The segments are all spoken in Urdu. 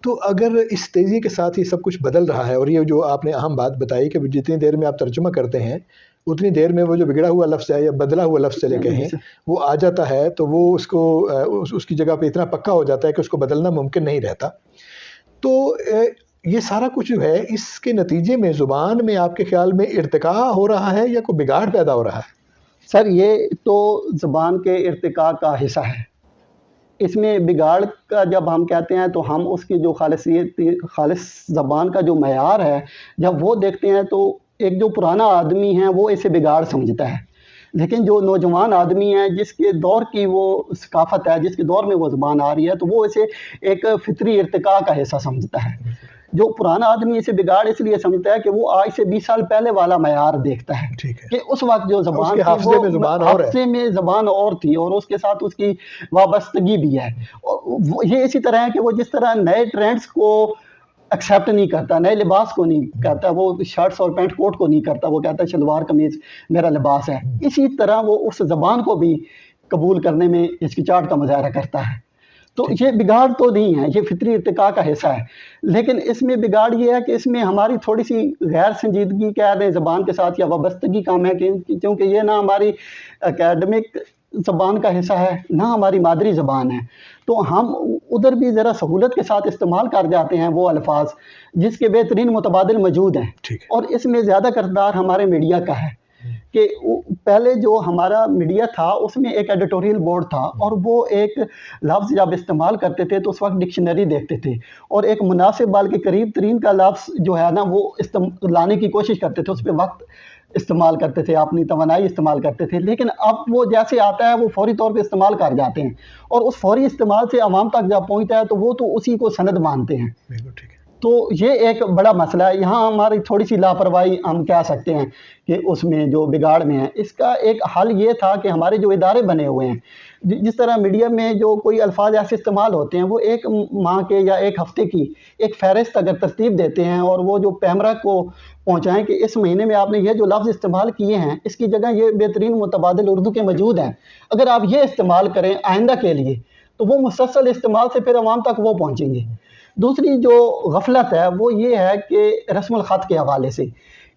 تو اگر اس تیزی کے ساتھ یہ سب کچھ بدل رہا ہے، اور یہ جو آپ نے اہم بات بتائی کہ جتنی دیر میں آپ ترجمہ کرتے ہیں اتنی دیر میں وہ جو بگڑا ہوا لفظ ہے یا بدلا ہوا لفظ چلے کہیں وہ آ جاتا ہے، تو وہ اس کو اس کی جگہ پہ اتنا پکا ہو جاتا ہے کہ اس کو بدلنا ممکن نہیں رہتا. تو یہ سارا کچھ جو ہے اس کے نتیجے میں زبان میں آپ کے خیال میں ارتقاء ہو رہا ہے یا کوئی بگاڑ پیدا ہو رہا ہے؟ سر یہ تو زبان کے ارتقاء کا حصہ ہے. اس میں بگاڑ کا جب ہم کہتے ہیں تو ہم اس کی جو خالص زبان کا جو معیار ہے جب وہ دیکھتے ہیں تو ایک جو پرانا آدمی ہے وہ اسے بگاڑ سمجھتا ہے، لیکن جو نوجوان آدمی ہے جس کے دور کی وہ ثقافت ہے، جس کے دور میں وہ زبان آ رہی ہے، تو وہ اسے ایک فطری ارتقاء کا حصہ سمجھتا ہے. جو پرانا آدمی اسے بگاڑ اس لیے سمجھتا ہے کہ وہ آج سے 20 سال پہلے والا معیار دیکھتا ہے کہ اس وقت جو زبان تھی وہ حافظے میں زبان اور تھی، اور اس کے ساتھ اس کی وابستگی بھی ہے. یہ اسی طرح ہے کہ وہ جس طرح نئے ٹرینڈز کو ایکسیپٹ نہیں کرتا، نئے لباس کو نہیں کرتا، وہ شرٹس اور پینٹ کوٹ کو نہیں کرتا، وہ کہتا ہے شلوار قمیض میرا لباس ہے، اسی طرح وہ اس زبان کو بھی قبول کرنے میں ہچکچاہٹ کا مظاہرہ کرتا ہے. تو یہ بگاڑ تو نہیں ہے، یہ فطری ارتقاء کا حصہ ہے. لیکن اس میں بگاڑ یہ ہے کہ اس میں ہماری تھوڑی سی غیر سنجیدگی کہہ دیں زبان کے ساتھ یا وابستگی کم ہے، کیونکہ یہ نہ ہماری اکیڈمک زبان کا حصہ ہے نہ ہماری مادری زبان ہے. تو ہم ادھر بھی ذرا سہولت کے ساتھ استعمال کر جاتے ہیں وہ الفاظ جس کے بہترین متبادل موجود ہیں. اور اس میں زیادہ کردار ہمارے میڈیا کا ہے کہ پہلے جو ہمارا میڈیا تھا اس میں ایک ایڈیٹوریل بورڈ تھا، اور وہ ایک لفظ جب استعمال کرتے تھے تو اس وقت ڈکشنری دیکھتے تھے اور ایک مناسب بلکہ قریب ترین کا لفظ جو ہے نا وہ لانے کی کوشش کرتے تھے، اس پہ وقت استعمال کرتے تھے، اپنی توانائی استعمال کرتے تھے. لیکن اب وہ جیسے آتا ہے وہ فوری طور پہ استعمال کر جاتے ہیں، اور اس فوری استعمال سے عوام تک جب پہنچتا ہے تو وہ تو اسی کو سند مانتے ہیں. تو یہ ایک بڑا مسئلہ ہے. یہاں ہماری تھوڑی سی لاپرواہی ہم کہہ سکتے ہیں کہ اس میں جو بگاڑ میں ہے. اس کا ایک حل یہ تھا کہ ہمارے جو ادارے بنے ہوئے ہیں، جس طرح میڈیا میں جو کوئی الفاظ ایسے استعمال ہوتے ہیں وہ ایک ماہ کے یا ایک ہفتے کی ایک فہرست اگر ترتیب دیتے ہیں اور وہ جو پیمرا کو پہنچائیں کہ اس مہینے میں آپ نے یہ جو لفظ استعمال کیے ہیں اس کی جگہ یہ بہترین متبادل اردو کے موجود ہیں، اگر آپ یہ استعمال کریں آئندہ کے لیے تو وہ مسلسل استعمال سے پھر عوام تک وہ پہنچیں گے. دوسری جو غفلت ہے وہ یہ ہے کہ رسم الخط کے حوالے سے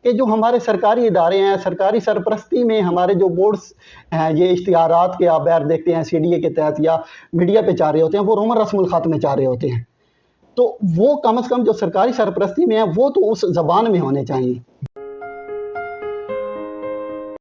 کہ جو ہمارے سرکاری ادارے ہیں، سرکاری سرپرستی میں ہمارے جو بورڈز ہیں، یہ اشتہارات کے آپ بیر دیکھتے ہیں CDA کے تحت یا میڈیا پہ چاہ رہے ہوتے ہیں، وہ رومن رسم الخط میں چاہ رہے ہوتے ہیں. تو وہ کم از کم جو سرکاری سرپرستی میں ہیں وہ تو اس زبان میں ہونے چاہیے.